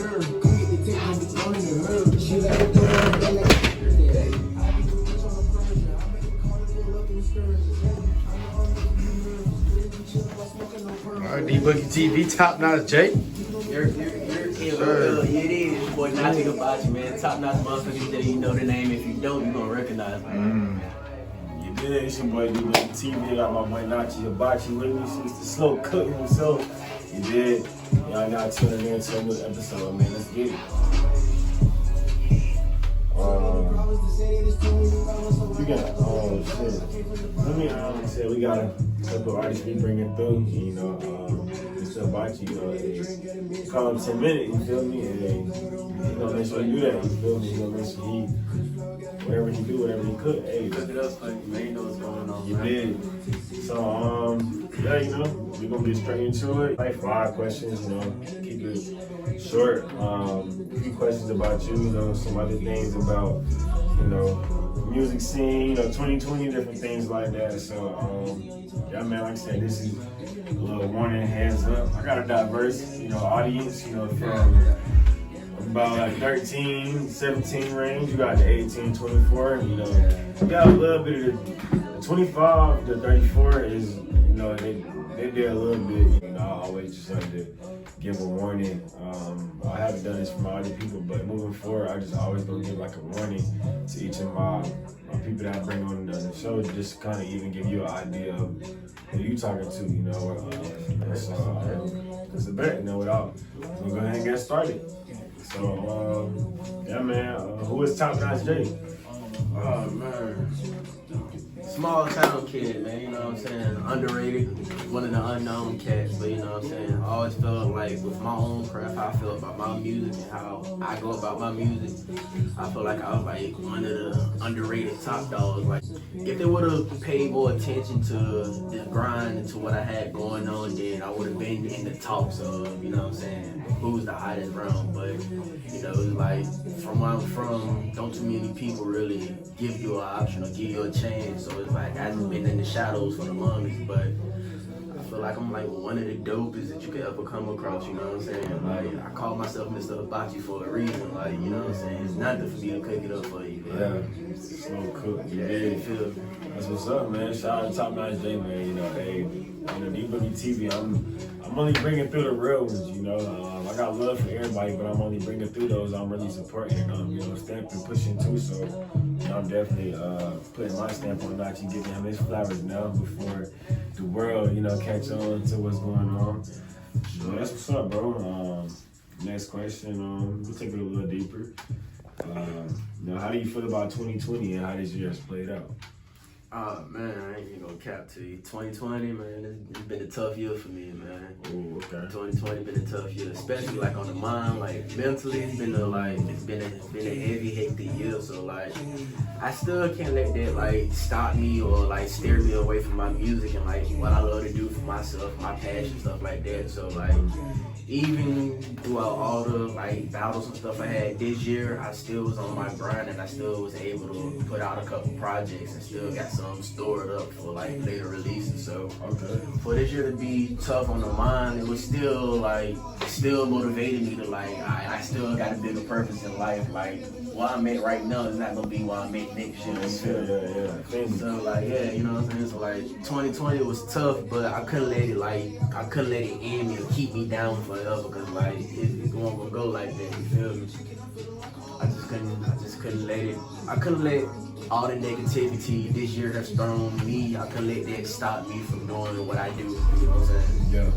Alright, DeeBoogieTV, top notch Jake. You're it is. Boy, not think about you, man. Top notch motherfuckers that you know the name. If you don't, you gonna recognize me. You did. It's your boy DeeBoogieTV. Got my boy Nachi Hibachi with me. She's the slow cook himself. You did. Y'all now tuning in to a new episode, man. Let's get it. We got, oh shit. Let me say we got a couple artists we bringing through, you know, Mr. Hibachi, you know, they call him 10 minutes, you feel me? And he gonna make sure you do that, you feel me? He gonna make sure he, whatever he do, whatever he cook, hey. Cook it up for you, man. You know what's going on. You did. So, yeah, you know, we're gonna get straight into it. Like 5 questions, you know, keep it short. A few questions about you, you know, some other things about, you know, music scene, you know, 2020, different things like that. So, yeah, man, like I said, this is a little warning, hands up. I got a diverse, you know, audience, you know, from about like 13, 17 range. You got the 18, 24, you know, you got a little bit of the 25 to 34 is, you know, they did a little bit, you know, I always just like to give a warning. I haven't done this for my other people, but moving forward, I just always gonna give like a warning to each of my people that I bring on the show, just kind of even give you an idea of who you talking to, you know. So it's a bet, you know, without, we'll go ahead and get started. So, yeah, man, who is Top Notch Jake? Oh, man. Small town kid, man, you know what I'm saying? Underrated, one of the unknown cats, but you know what I'm saying? I always felt like with my own craft, how I felt about my music and how I go about my music. I feel like I was like one of the underrated top dogs. Like, if they would have paid more attention to the grind and to what I had going on, then I would have been in the talks of, you know what I'm saying, who's the hottest round. But, you know, like, from where I'm from, don't too many people really give you an option or give you a chance. So it's like I've been in the shadows for the longest, but I feel like I'm like one of the dopest that you could ever come across, you know what I'm saying? Like, I call myself Mr. Hibachi for a reason, like, you know what I'm saying? It's nothing for me to cook it up for you, man. Yeah, slow cook. Yeah, you feel me? That's what's up, man. Shout out to Top Notch J, man. You know, hey, you know, DeeBoogieTV, I'm only bringing through the real ones, you know. I got love for everybody, but I'm only bringing through those I'm really supporting, you know, stamping, pushing too. So, you know, I'm definitely putting my stamp on Nachi, giving him his flowers now before the world, you know, catch on to what's going on. So that's what's up, bro. Next question, we'll take it a little deeper. You know, how do you feel about 2020 and how this year has played out? Man, I ain't even gonna cap to you. 2020, man, it's been a tough year for me, man. Oh, okay. 2020 been a tough year, especially like on the mind, like mentally. It's been a heavy, hectic year. So like, I still can't let that like stop me or like steer me away from my music and like what I love to do for myself, my passion, stuff like that. So like, even throughout all the like battles and stuff I had this year, I still was on my grind and I still was able to put out a couple projects and still got some stored up for like later releases. So for this year to be tough on the mind, it was still motivated me to like, I still got a bigger purpose in life. Like, where I'm at right now is not gonna be where I'm at next year. Yeah. So like, yeah, you know what I'm saying? So like 2020 was tough, but I couldn't let it end me or keep me down forever, because like it's gonna go like that, you feel me? I just couldn't let it. I couldn't let all the negativity this year has thrown me. I couldn't let that stop me from doing what I do. You know what I'm saying? Yeah,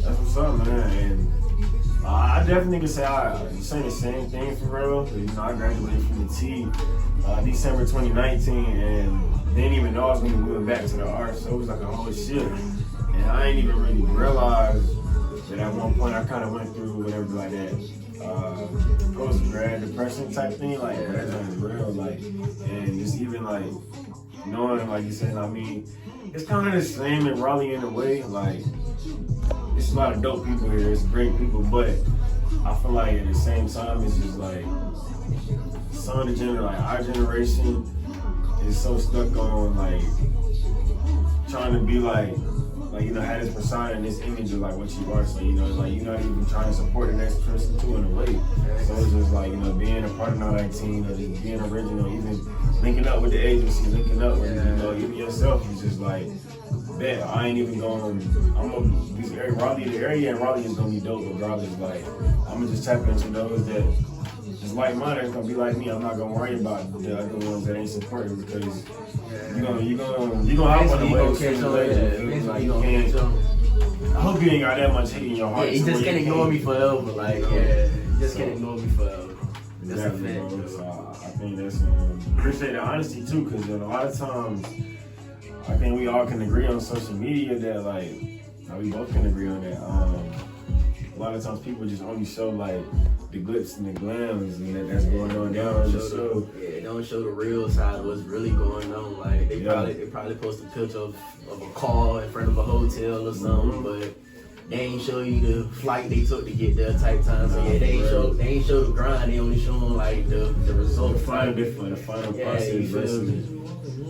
that's what's up, man. And I definitely can say I'm saying the same thing for real. You know, I graduated from the T December 2019, and didn't even know I was gonna move back to the art. So it was like a whole shit, and I ain't even really realized that at one point I kind of went through whatever like that post-grad depression type thing. Like, that is real. Like, and just even like knowing, like you said, I mean, it's kind of the same in Raleigh in a way. Like, it's a lot of dope people here, it's great people, but I feel like at the same time, it's just like some of the like our generation is so stuck on like trying to be like like, you know, have this persona and this image of like what you are. So, you know, like you're not even trying to support the next person too in a way. So it's just like, you know, being a part of that team, or just being original, even linking up with the agency, linking up with, you know, even yourself is just like, bet I ain't even going. I'm gonna Raleigh. The area in Raleigh is gonna be dope regardless. Like I'm gonna just tap into those that is like mine. It's gonna be like me. I'm not gonna worry about the other ones that ain't supporting because you're gonna hop on the wave sooner or later. Like you can't. I hope you ain't got that much hate in your heart. Yeah, you just can't ignore me forever. Like you just can't ignore me forever. That's a fact. So I think that's appreciate the honesty too, because a lot of times. I think we all can agree on social media that we both can agree on that. A lot of times people just only show like the glitz and the glams and that's going on down the show. They don't show the real side of what's really going on. Like they probably post a picture of a car in front of a hotel or something, but they ain't show you the flight they took to get there type time. So they ain't show the grind. They only showing like the result. The final process versus.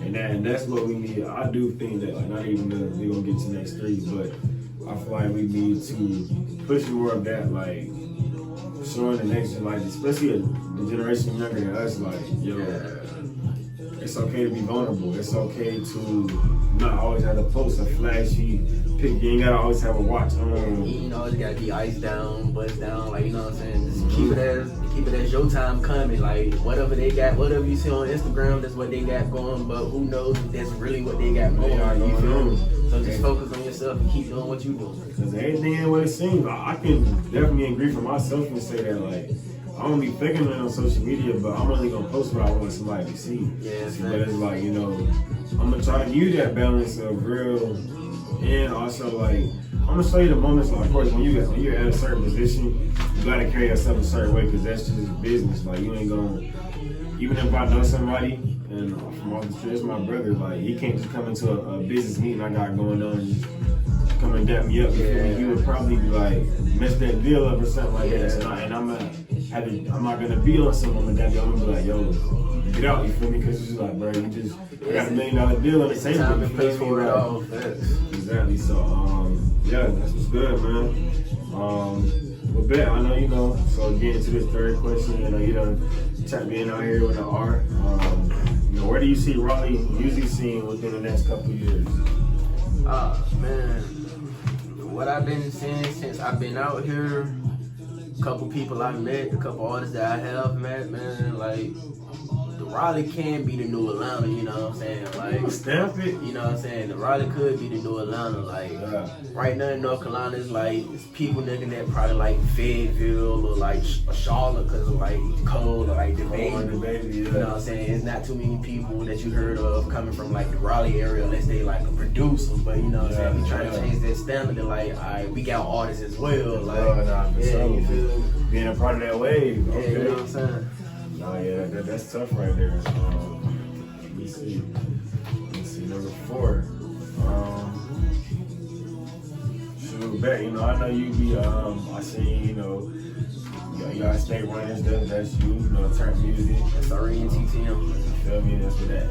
And that's what we need. I do think that not even we're gonna get to next 3, but I feel like we need to push more of that, like showing the next, like especially the generation younger than us, like it's okay to be vulnerable. It's okay to not always have to post a flashy pic. You ain't gotta always have a watch on. You know, it's gotta be iced down, buzzed down, like you know what I'm saying. Just keep it as your time coming. Like whatever they got, whatever you see on Instagram, that's what they got going. But who knows if that's really what they got going on? You feel me? So just focus on yourself and keep doing what you doing. Because everything ain't what it seems. I can definitely agree for myself and say that like. I don't be faking it on social media, but I'm only gonna post what I want somebody to see. But it's like, you know, I'm gonna try to give you that balance of real and also like I'm gonna show you the moments. Like, of course, when you're at a certain position, you gotta carry yourself a certain way because that's just business. Like you ain't gonna, even if I know somebody and from off the street, it's my brother. Like he can't just come into a business meeting I got going on and just come and dap me up. He would probably be like mess that deal up or something like that. And I'm not gonna be on someone with that deal. I'm gonna be like, yo, get out, you feel me? Because it's just like, bro, you just got $1 million deal on the table. Time and place for it all. Exactly. So, yeah, that's what's good, man. Well, Bet, I know you know. So, getting to this third question, you know, you done tapped in out here with the R. You know, where do you see Raleigh music scene within the next couple of years? Man, what I've been seeing since I've been out here. Couple people I met, a couple artists that I have met, man, like the Raleigh can be the new Atlanta, you know what I'm saying? Like stamp it. You know what I'm saying? The Raleigh could be the new Atlanta. Like right now in North Carolina, it's people nigga that probably like Fayetteville or like Charlotte because of like Cole or like the baby. You know what I'm saying? It's not too many people that you heard of coming from like the Raleigh area unless they like a producer. But you know what I'm saying? We trying to change that standard and like, all right, we got artists as well. Like, you feel being a part of that wave. Okay. You know what I'm saying? Oh yeah, that's tough right there. Let me see, number 4. Shoot, Bet, you know, I know you be, I seen, you know, you got state runners, that's you know, turn music. That's RENTTM. Feel me, that's for that.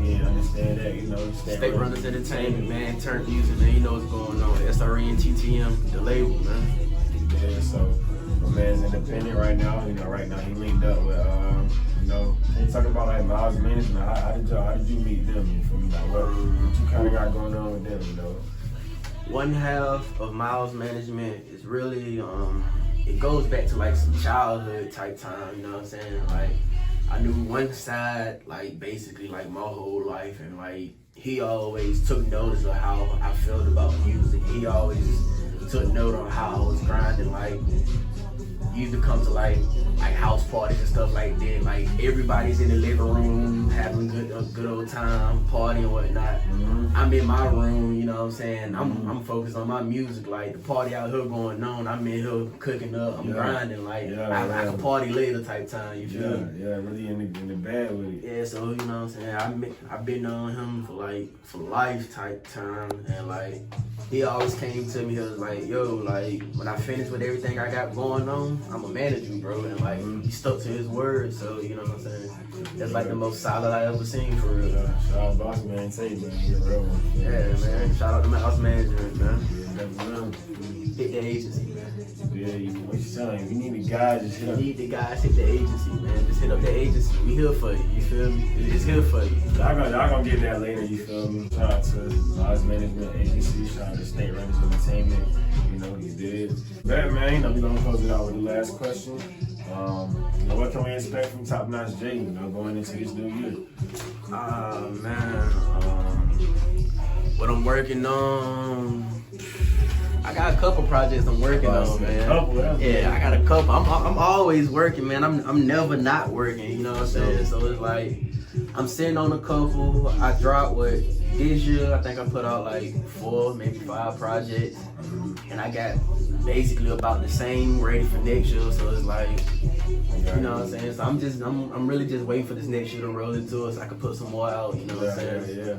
Yeah, understand that, you know. State Runners Entertainment, man, turn music, man, you know what's going on. SRENTTM, the label, man. Yeah, so. My man's independent right now. You know, right now he linked up with, you know, they talk about like Miles Management. How did you meet them? You feel me? Like what you kind of got going on with them? You know. One half of Miles Management is really, it goes back to like some childhood type time. You know what I'm saying? Like I knew one side, like basically like my whole life, and like he always took notice of how I felt about music. He always took note on how I was grinding, like. Used to come to like house parties and stuff like that. Like everybody's in the living room having a good old time, party and whatnot. I'm in my room, you know what I'm saying? I'm focused on my music. Like the party out here going on, I'm in here cooking up, I'm grinding. Like I can party later type time. You feel me? Yeah, really in the bag with it. Yeah, so you know what I'm saying? I've been on him for life type time, and like he always came to me. He was like, yo, like when I finish with everything I got going on, I'ma manage you, bro. And Like, he stuck to his word, so, you know what I'm saying? That's like the most solid I ever seen, for real. Shout out Boss Man, say, man, you're a real one. Yeah, man. Shout out to my house management, man. Yeah, definitely. Hit the agency, man. Yeah, what you telling? We need the guys, just hit up. We need the guys, hit the agency, man. Just hit up the agency. We here for you, you feel me? It's here for you. Y'all gonna get that later, you feel me? Shout out to Runnerz Management Agency, shout out to State Runnerz Entertainment, you know, he did. But man, you know, we're gonna close it out with the last question. You know, what can we expect from Top Notch J, you know, going into this new year? Man, what I'm working on, I got a couple projects I'm working on, man. Yeah, I got a couple. I'm always working, man. I'm never not working, you know what I'm saying? So it's like, I'm sitting on a couple. I dropped this year, I think I put out like 4, maybe 5 projects. And I got basically about the same ready for next year. So it's like, you know what I'm saying? So I'm really just waiting for this next year to roll into it so I can put some more out, you know what I'm saying? Yeah.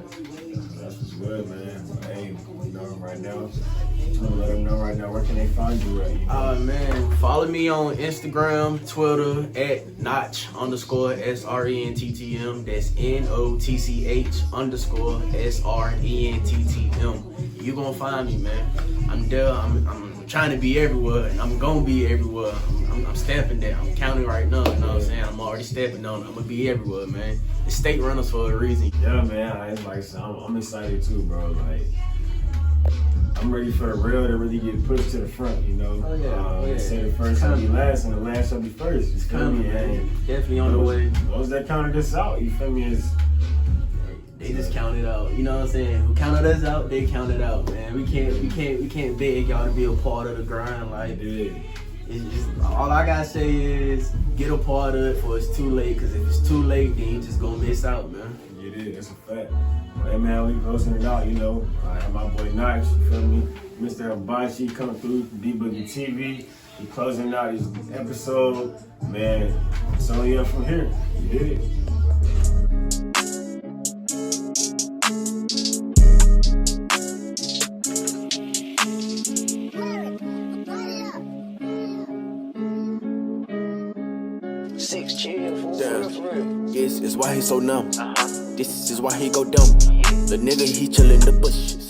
That's what's good, man. Hey, you know, right now, let them know right now, where can they find you at? Man, follow me on Instagram, Twitter, at Notch_SRENTTM. That's NOTCH_SRENTTM. You gonna find me, man. I'm there. I'm trying to be everywhere, and I'm gonna be everywhere. I'm stepping there. I'm counting right now. You know what I'm saying? I'm already stepping on it. I'm gonna be everywhere, man. It's State Runnerz for a reason. Yeah, man. It's like I'm excited too, bro. Like, I'm ready for the real to really get pushed to the front, you know. They say the first shall be last and the last shall be first. It's coming, man. Definitely on the way. Those that counted us out, you feel me? They just counted out. You know what I'm saying? Who counted us out, they counted out, man. We can't beg y'all to be a part of the grind. Like, it's just, all I gotta say is get a part of it before it's too late. Cause if it's too late, then you just gonna miss out, man. It is. That's a fact. Hey man, we closing it out, you know. I have my boy Notch, you feel me? Mr. Hibachi coming through DeeBoogieTV. We closing out this episode. Man, it's only up from here. You did it. This is why he so numb. This is why he go dumb. The nigga, he chill in the bushes.